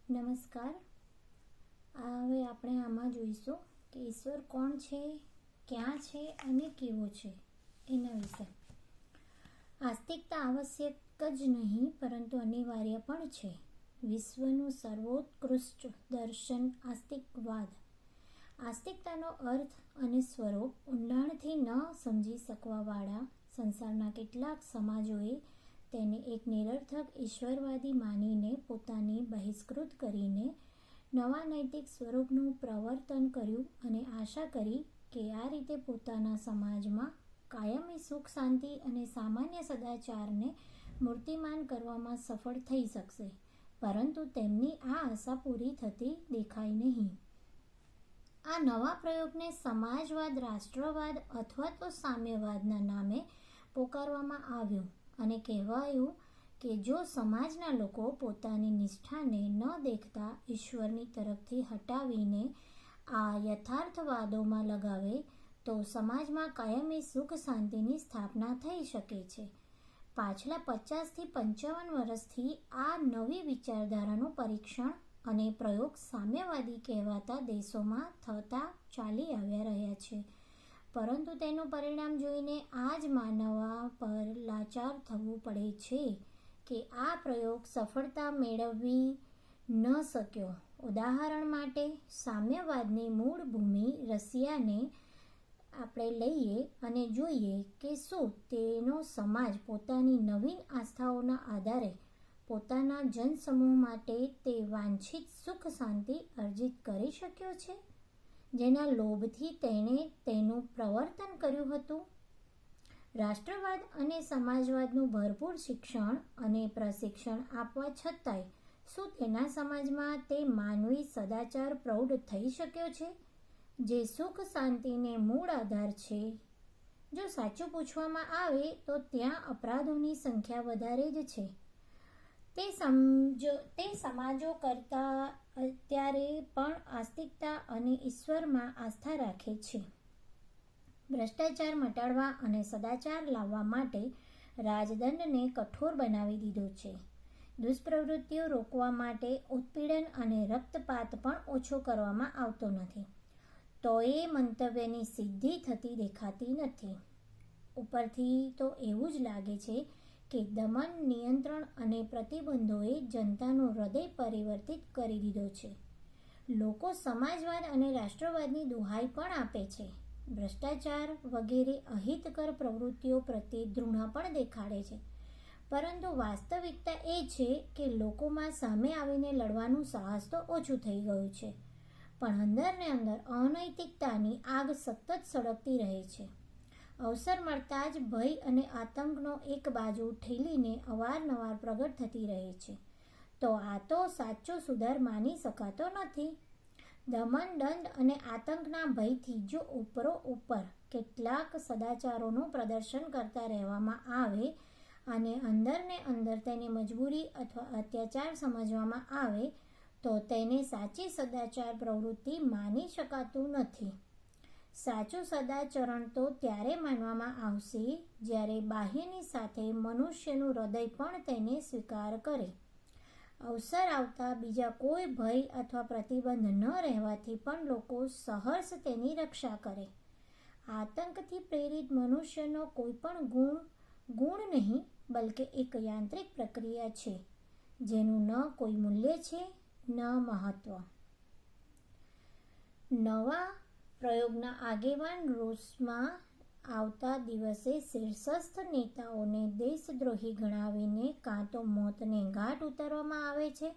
નમસ્કાર. હવે આપણે આમાં જોઈશું કે ઈશ્વર કોણ છે, ક્યાં છે અને કેવો છે એના વિશે. આસ્તિકતા આવશ્યક જ નહીં પરંતુ અનિવાર્ય પણ છે. વિશ્વનું સર્વોત્કૃષ્ટ દર્શન આસ્તિકવાદ. આસ્તિકતાનો અર્થ અને સ્વરૂપ ઊંડાણથી ન સમજી શકવાવાળા સંસારના કેટલાક સમાજોએ તેને એક નિરર્થક ઈશ્વરવાદી માનીને પોતાની બહિષ્કૃત કરીને નવા નૈતિક સ્વરૂપનું પ્રવર્તન કર્યું અને આશા કરી કે આ રીતે પોતાના સમાજમાં કાયમી સુખ શાંતિ અને સામાન્ય સદાચારને મૂર્તિમાન કરવામાં સફળ થઈ શકશે. પરંતુ તેમની આ આશા પૂરી થતી દેખાય નહીં. આ નવા પ્રયોગને સમાજવાદ, રાષ્ટ્રવાદ અથવા તો સામ્યવાદના નામે પોકારવામાં આવ્યું અને કહેવાયું કે જો સમાજના લોકો પોતાની નિષ્ઠાને ન દેખતા ઈશ્વરની તરફથી હટાવીને આ યથાર્થવાદોમાં લગાવે તો સમાજમાં કાયમી સુખ શાંતિની સ્થાપના થઈ શકે છે. પાછલા 50 થી 55 વર્ષથી આ નવી વિચારધારાનું પરીક્ષણ અને પ્રયોગ સામ્યવાદી કહેવાતા દેશોમાં થતા ચાલી આવ્યા રહ્યા છે. પરંતુ તેનું પરિણામ જોઈને આ જ માનવા પર લાચાર થવું પડે છે કે આ પ્રયોગ સફળતા મેળવી ન શક્યો. ઉદાહરણ માટે સામ્યવાદની મૂળ ભૂમિ રશિયાને આપણે લઈએ અને જોઈએ કે શું તેનો સમાજ પોતાની નવીન આસ્થાઓના આધારે પોતાના જનસમૂહ માટે તે વાંછિત સુખ શાંતિ અર્જિત કરી શક્યો છે જેના લોભથી તેણે તેનું પ્રવર્તન કર્યું હતું. રાષ્ટ્રવાદ અને સમાજવાદનું ભરપૂર શિક્ષણ અને પ્રશિક્ષણ આપવા છતાંય શું તેના સમાજમાં તે માનવી સદાચાર પ્રૌઢ થઈ શક્યો છે જે સુખ શાંતિને મૂળ આધાર છે? જો સાચું પૂછવામાં આવે તો ત્યાં અપરાધોની સંખ્યા વધારે જ છે. તે સમાજો કરતાં અત્યારે પણ આસ્તિકતા અને ઈશ્વરમાં આસ્થા રાખે છે. ભ્રષ્ટાચાર મટાડવા અને સદાચાર લાવવા માટે રાજદંડને કઠોર બનાવી દીધો છે. દુષ્પ્રવૃત્તિઓ રોકવા માટે ઉત્પીડન અને રક્તપાત પણ ઓછો કરવામાં આવતો નથી. તો એ મંતવ્યની સિદ્ધિ થતી દેખાતી નથી. ઉપરથી તો એવું જ લાગે છે કે દમન, નિયંત્રણ અને પ્રતિબંધોએ જનતાનું હૃદય પરિવર્તિત કરી દીધો છે. લોકો સમાજવાદ અને રાષ્ટ્રવાદની દુહાઈ પણ આપે છે. ભ્રષ્ટાચાર વગેરે અહિતકર પ્રવૃત્તિઓ પ્રત્યે ઘૃણા પણ દેખાડે છે. પરંતુ વાસ્તવિકતા એ છે કે લોકોમાં સામે આવીને લડવાનું સાહસ તો ઓછું થઈ ગયું છે. પણ અંદરને અંદર અનૈતિકતાની આગ સતત સળગતી રહે છે. અવસર મળતા જ ભય અને આતંકનો એક બાજુ ઠેલીને અવારનવાર પ્રગટ થતી રહે છે. તો આ તો સાચો સુધાર માની શકાતો નથી. દમન, દંડ અને આતંકના ભયથી જો ઉપરોઉપર કેટલાક સદાચારોનું પ્રદર્શન કરતા રહેવામાં આવે અને અંદરને અંદર તેની મજબૂરી અથવા અત્યાચાર સમજવામાં આવે તો તેને સાચી સદાચાર પ્રવૃત્તિ માની શકાતું નથી. સાચું સદાચરણ તો ત્યારે માનવામાં આવશે જ્યારે બાહ્યની સાથે મનુષ્યનું હૃદય પણ તેને સ્વીકાર કરે. અવસર આવતા બીજા કોઈ ભય અથવા પ્રતિબંધ ન રહેવાથી પણ લોકો સહર્ષ તેની રક્ષા કરે. આતંકથી પ્રેરિત મનુષ્યનો કોઈ પણ ગુણ નહીં બલકે એક યાંત્રિક પ્રક્રિયા છે જેનું ન કોઈ મૂલ્ય છે ન મહત્વ. નવા પ્રયોગના આગેવાન રૂસમાં આવતા દિવસે શીર્ષસ્થ નેતાઓને દેશદ્રોહી ગણાવીને કાં તો મોતને ઘાટ ઉતારવામાં આવે છે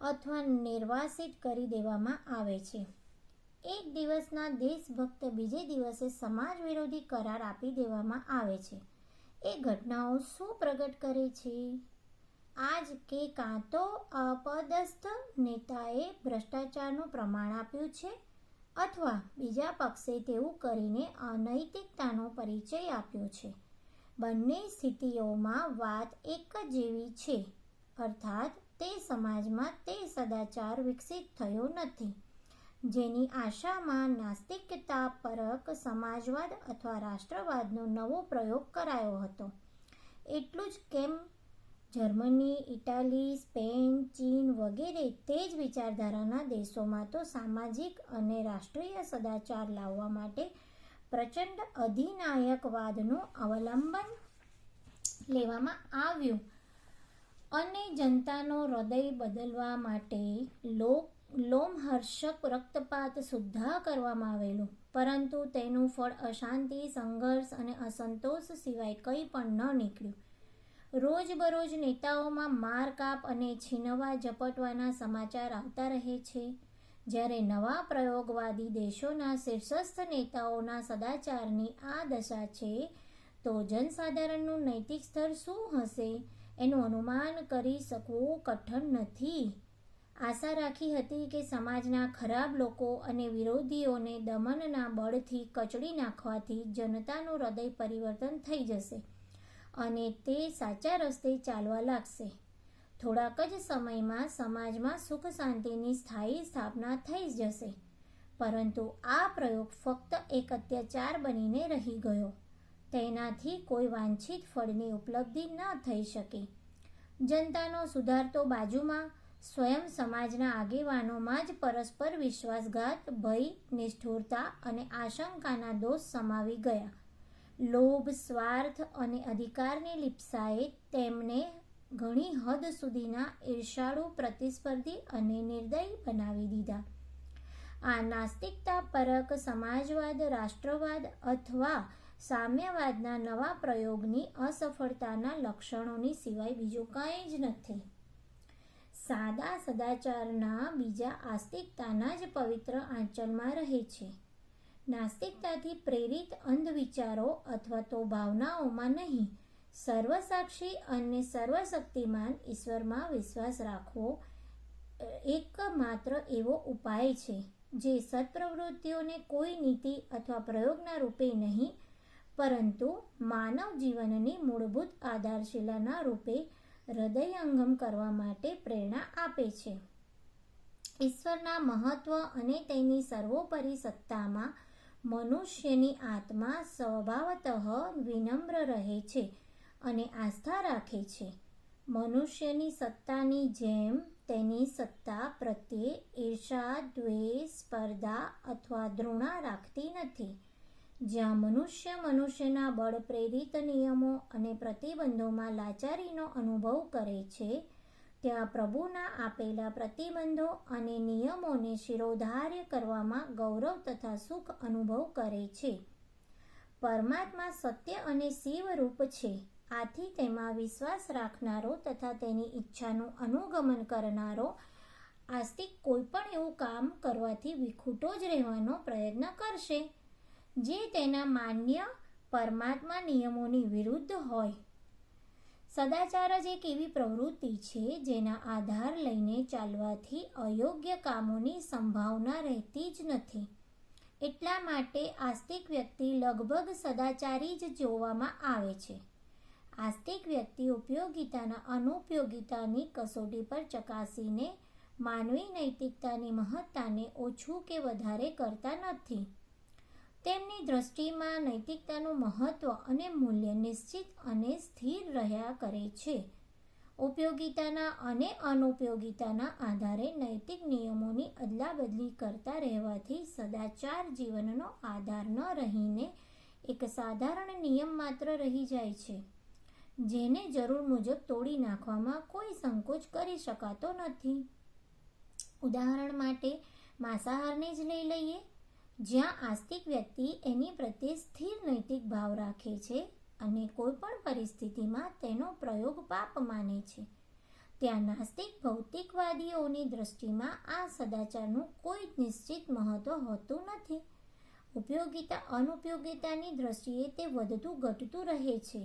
અથવા નિર્વાસિત કરી દેવામાં આવે છે. એક દિવસના દેશભક્ત બીજે દિવસે સમાજ વિરોધી કરાર આપી દેવામાં આવે છે. એ ઘટનાઓ શું પ્રગટ કરે છે? આજ કે કાં તો અપદસ્થ નેતાએ ભ્રષ્ટાચારનું પ્રમાણ આપ્યું છે અથવા બીજા પક્ષે તેવું કરીને અનૈતિકતાનો પરિચય આપ્યો છે. બંને સ્થિતિઓમાં વાત એક જેવી છે, અર્થાત તે સમાજમાં તે સદાચાર વિકસિત થયો નથી જેની આશામાં નાસ્તિકતાપરક સમાજવાદ અથવા રાષ્ટ્રવાદનો નવો પ્રયોગ કરાયો હતો. એટલું જ કેમ જર્મની, ઇટાલી, સ્પેન, ચીન વગેરે તે જ વિચારધારાના દેશોમાં તો સામાજિક અને રાષ્ટ્રીય સદાચાર લાવવા માટે પ્રચંડ અધિનાયકવાદનું અવલંબન લેવામાં આવ્યું અને જનતાનો હૃદય બદલવા માટે લોમહર્ષક રક્તપાત સુદ્ધા કરવામાં આવેલું, પરંતુ તેનું ફળ અશાંતિ, સંઘર્ષ અને અસંતોષ સિવાય કંઈ પણ ન નીકળ્યું. રોજબરોજ નેતાઓમાં મારકાપ અને છીનવા ઝપટવાના સમાચાર આવતા રહે છે. જ્યારે નવા પ્રયોગવાદી દેશોના શીર્ષસ્થ નેતાઓના સદાચારની આ દશા છે, તો જનસાધારણનું નૈતિક સ્તર શું હશે એનું અનુમાન કરી શકવું કઠણ નથી. આશા રાખી હતી કે સમાજના ખરાબ લોકો અને વિરોધીઓને દમનના બળથી કચડી નાખવાથી જનતાનું હૃદય પરિવર્તન થઈ જશે અને તે સાચા રસ્તે ચાલવા લાગશે. થોડાક જ સમયમાં સમાજમાં સુખ શાંતિની સ્થાયી સ્થાપના થઈ જશે. પરંતુ આ પ્રયોગ ફક્ત એક અત્યાચાર બનીને રહી ગયો. તેનાથી કોઈ વાંછિત ફળની ઉપલબ્ધિ ન થઈ શકે. જનતાનો સુધાર તો બાજુમાં, સ્વયં સમાજના આગેવાનોમાં જ પરસ્પર વિશ્વાસઘાત, ભય, નિષ્ઠુરતા અને આશંકાના દોષ સમાવી ગયા. લોભ, સ્વાર્થ અને અધિકારની લિપ્સાએ તેમને ઘણી હદ સુધીના ઈર્ષાળુ, પ્રતિસ્પર્ધી અને નિર્દયી બનાવી દીધા. આ નાસ્તિકતાપરક સમાજવાદ, રાષ્ટ્રવાદ અથવા સામ્યવાદના નવા પ્રયોગની અસફળતાના લક્ષણોની સિવાય બીજું કંઈ જ નથી. સાદા સદાચારના બીજા આસ્તિકતાના જ પવિત્ર આંચલમાં રહે છે. નાસ્તિકતાથી પ્રેરિત અંધ વિચારો અથવા તો ભાવનાઓમાં નહીં, સર્વસાક્ષી અને સર્વશક્તિમાન ઈશ્વરમાં વિશ્વાસ રાખવો એકમાત્ર એવો ઉપાય છે જે સત્પ્રવૃત્તિઓને કોઈ નીતિ અથવા પ્રયોગના રૂપે નહીં, પરંતુ માનવ જીવનની મૂળભૂત આધારશિલાના રૂપે હૃદયંગમ કરવા માટે પ્રેરણા આપે છે. ઈશ્વરના મહત્વ અને તેની સર્વોપરી સત્તામાં મનુષ્યની આત્મા સ્વભાવતઃ વિનમ્ર રહે છે અને આસ્થા રાખે છે. મનુષ્યની સત્તાની જેમ તેની સત્તા પ્રત્યે ઈર્ષા, દ્વેષ, સ્પર્ધા અથવા ધૃણા રાખતી નથી. જ્યાં મનુષ્યના બળ પ્રેરિત નિયમો અને પ્રતિબંધોમાં લાચારીનો અનુભવ કરે છે, ત્યાં પ્રભુના આપેલા પ્રતિબંધો અને નિયમોને શિરોધાર્ય કરવામાં ગૌરવ તથા સુખ અનુભવ કરે છે. પરમાત્મા સત્ય અને શિવરૂપ છે. આથી તેમાં વિશ્વાસ રાખનારો તથા તેની ઈચ્છાનું અનુગમન કરનારો આસ્તિક કોઈ પણ એવું કામ કરવાથી વિખૂટો જ રહેવાનો પ્રયત્ન કરશે જે તેના માન્ય પરમાત્મા નિયમોની વિરુદ્ધ હોય. સદાચાર જ એક એવી પ્રવૃત્તિ છે જેના આધાર લઈને ચાલવાથી અયોગ્ય કામોની સંભાવના રહેતી જ નથી. એટલા માટે આસ્તિક વ્યક્તિ લગભગ સદાચારી જ જોવામાં આવે છે. આસ્તિક વ્યક્તિ ઉપયોગિતાના અનુપયોગિતાની કસોટી પર ચકાસીને માનવી નૈતિકતાની મહત્તાને ઓછું કે વધારે કરતા નથી. તેમની દ્રષ્ટિમાં નૈતિકતાનું મહત્વ અને મૂલ્ય નિશ્ચિત અને સ્થિર રહ્યા કરે છે. ઉપયોગિતાના અને અનુપયોગિતાના આધારે નૈતિક નિયમોની અદલાબદલી કરતા રહેવાથી સદાચાર જીવનનો આધાર ન રહીને એક સાધારણ નિયમ માત્ર રહી જાય છે, જેને જરૂર મુજબ તોડી નાખવામાં કોઈ સંકોચ કરી શકાતો નથી. ઉદાહરણ માટે માંસાહારને જ લઈ લઈએ. જ્યાં આસ્તિક વ્યક્તિ એની પ્રત્યે સ્થિર નૈતિક ભાવ રાખે છે અને કોઈ પણ પરિસ્થિતિમાં તેનો પ્રયોગ પાપ માને છે, ત્યાં નાસ્તિક ભૌતિકવાદીઓની દ્રષ્ટિમાં આ સદાચારનું કોઈ નિશ્ચિત મહત્વ હોતું નથી. ઉપયોગિતા અનુપયોગિતાની દ્રષ્ટિએ તે વધતું ઘટતું રહે છે.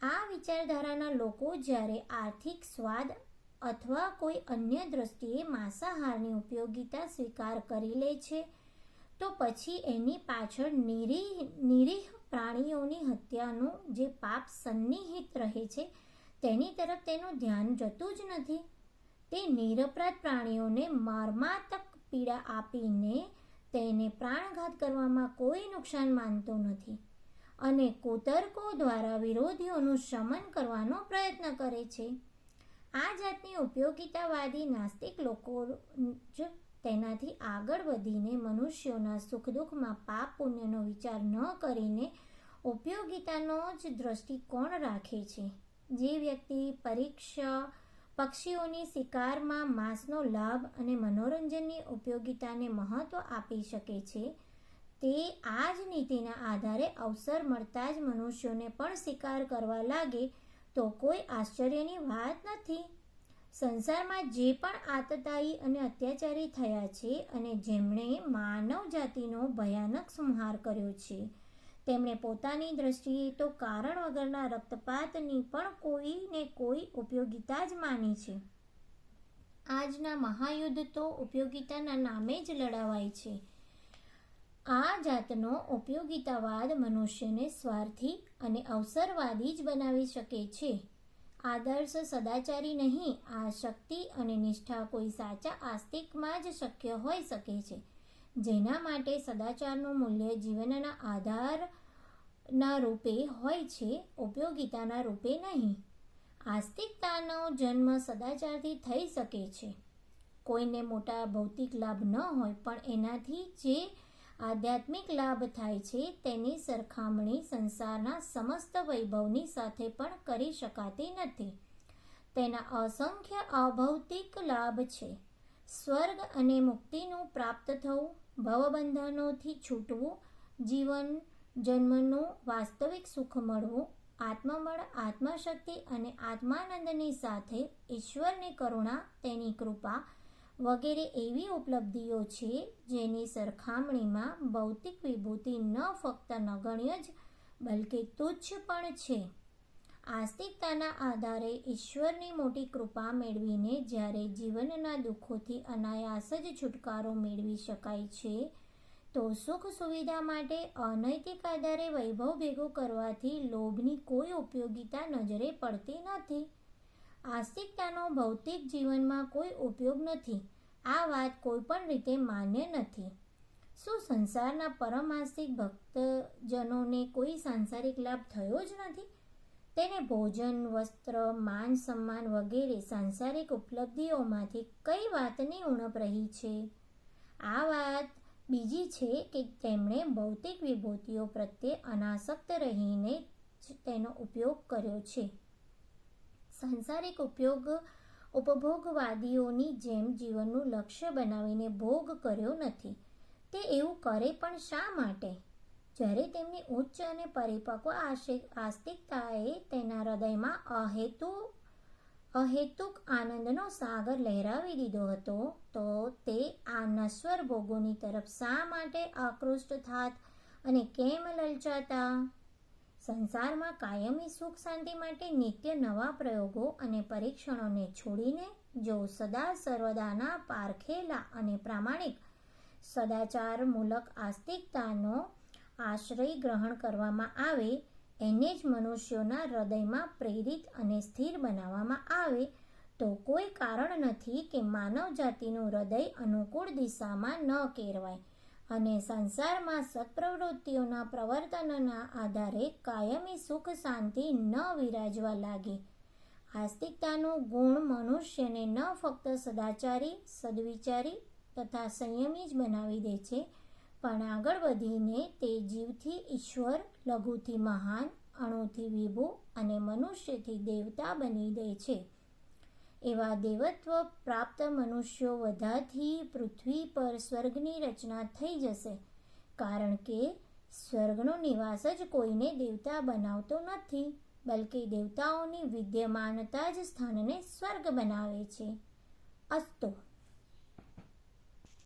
આ વિચારધારાના લોકો જ્યારે આર્થિક સ્વાદ અથવા કોઈ અન્ય દ્રષ્ટિએ માંસાહારની ઉપયોગિતા સ્વીકાર કરી લે છે, તો પછી એની પાછળ નિરીહ પ્રાણીઓની હત્યાનું જે પાપ સન્નિહિત રહે છે તેની તરફ તેનું ધ્યાન જતું જ નથી. તે નિરપરાધ પ્રાણીઓને મર્માંતક પીડા આપીને તેને પ્રાણઘાત કરવામાં કોઈ નુકસાન માનતો નથી અને કુતર્કો દ્વારા વિરોધીઓનું શમન કરવાનો પ્રયત્ન કરે છે. આ જાતની ઉપયોગિતાવાદી નાસ્તિક લોકો જ તેનાથી આગળ વધીને મનુષ્યોના સુખ દુઃખમાં પાપ પુણ્યનો વિચાર ન કરીને ઉપયોગિતાનો જ દ્રષ્ટિકોણ રાખે છે. જે વ્યક્તિ પક્ષીઓની શિકારમાં માંસનો લાભ અને મનોરંજનની ઉપયોગિતાને મહત્વ આપી શકે છે, તે આ જ નીતિના આધારે અવસર મળતા જ મનુષ્યોને પણ શિકાર કરવા લાગે તો કોઈ આશ્ચર્યની વાત નથી. સંસારમાં જે પણ આતતાયી અને અત્યાચારી થયા છે અને જેમણે માનવ જાતિનો ભયાનક સંહાર કર્યો છે, તેમણે પોતાની દ્રષ્ટિએ તો કારણ વગરના રક્તપાતની પણ કોઈને કોઈ ઉપયોગિતા જ માની છે. આજના મહાયુદ્ધ તો ઉપયોગિતાના નામે જ લડાવાય છે. આ જાતનો ઉપયોગિતાવાદ મનુષ્યને સ્વાર્થી અને અવસરવાદી જ બનાવી શકે છે. આદર્શ સદાચારી નહીં. આ શક્તિ અને નિષ્ઠા કોઈ સાચા આસ્તિકમાં જ શક્ય હોઈ શકે છે, જેના માટે સદાચારનું મૂલ્ય જીવનના આધારના રૂપે હોય છે, ઉપયોગિતાના રૂપે નહીં. આસ્તિકતાનો જન્મ સદાચારથી થઈ શકે છે. કોઈને મોટા ભૌતિક લાભ ન હોય, પણ એનાથી જે આધ્યાત્મિક લાભ થાય છે તેની સરખામણી સંસારના સમસ્ત વૈભવની સાથે પણ કરી શકાતી નથી. તેના અસંખ્ય અભૌતિક લાભ છે. સ્વર્ગ અને મુક્તિનું પ્રાપ્ત થવું, ભવબંધનોથી છૂટવું, જીવન જન્મનું વાસ્તવિક સુખ મળવું, આત્મબળ, આત્મશક્તિ અને આત્માનંદની સાથે ઈશ્વરની કરુણા, તેની કૃપા વગેરે એવી ઉપલબ્ધિઓ છે જેની સરખામણીમાં ભૌતિક વિભૂતિ ન ફક્ત નગણ્ય જ બલકે તુચ્છ પણ છે. આસ્તિકતાના આધારે ઈશ્વરની મોટી કૃપા મેળવીને જ્યારે જીવનના દુઃખોથી અનાયાસ જ છુટકારો મેળવી શકાય છે, તો સુખ સુવિધા માટે અનૈતિક આધારે વૈભવ ભેગું કરવાથી લોભની કોઈ ઉપયોગિતા નજરે પડતી નથી. આસ્તિકતાનો ભૌતિક જીવનમાં કોઈ ઉપયોગ નથી. આ વાત કોઈ પણ રીતે માન્ય નથી. શું સંસારના પરમાસ્તિક ભક્તજનોને કોઈ સાંસારિક લાભ થયો જ નથી? તેને ભોજન, વસ્ત્ર, માન સન્માન વગેરે સાંસારિક ઉપલબ્ધિઓમાંથી કઈ વાતની ઉણપ રહી છે? આ વાત બીજી છે કે તેમણે ભૌતિક વિભૂતિઓ પ્રત્યે અનાસક્ત રહીને જ તેનો ઉપયોગ કર્યો છે. સાંસારિક ઉપભોગવાદીઓની જેમ જીવનનું લક્ષ્ય બનાવીને ભોગ કર્યો નથી. તે એવું કરે પણ શા માટે? જ્યારે તેમની ઉચ્ચ અને પરિપક્વ આસ્તિકતાએ તેના હૃદયમાં અહેતુક આનંદનો સાગર લહેરાવી દીધો હતો, તો તે આ નશ્વર ભોગોની તરફ શા માટે આકૃષ્ટ થાત અને કેમ લલચાતા? સંસારમાં કાયમી સુખ શાંતિ માટે નિત્ય નવા પ્રયોગો અને પરીક્ષણોને છોડીને જો સદા સર્વદાના પારખેલા અને પ્રામાણિક સદાચારમૂલક આસ્તિકતાનો આશ્રય ગ્રહણ કરવામાં આવે, એને જ મનુષ્યોના હૃદયમાં પ્રેરિત અને સ્થિર બનાવવામાં આવે, તો કોઈ કારણ નથી કે માનવ જાતિનું હૃદય અનુકૂળ દિશામાં ન કેળવાય અને સંસારમાં સત્પ્રવૃત્તિઓના પ્રવર્તનના આધારે કાયમી સુખ શાંતિ ન વિરાજવા લાગે. આસ્તિકતાનું ગુણ મનુષ્યને ન ફક્ત સદાચારી, સદવિચારી તથા સંયમી જ બનાવી દે છે, પણ આગળ વધીને તે જીવથી ઈશ્વર, લઘુથી મહાન, અણુથી વિભુ અને મનુષ્યથી દેવતા બની દે છે. એવા દેવત્વ પ્રાપ્ત મનુષ્યો વધાથી પૃથ્વી પર સ્વર્ગની રચના થઈ જશે, કારણ કે સ્વર્ગનો નિવાસ જ કોઈને દેવતા બનાવતો નથી, બલકે દેવતાઓની વિદ્યમાનતા જ સ્થાનને સ્વર્ગ બનાવે છે. અસ્તુ.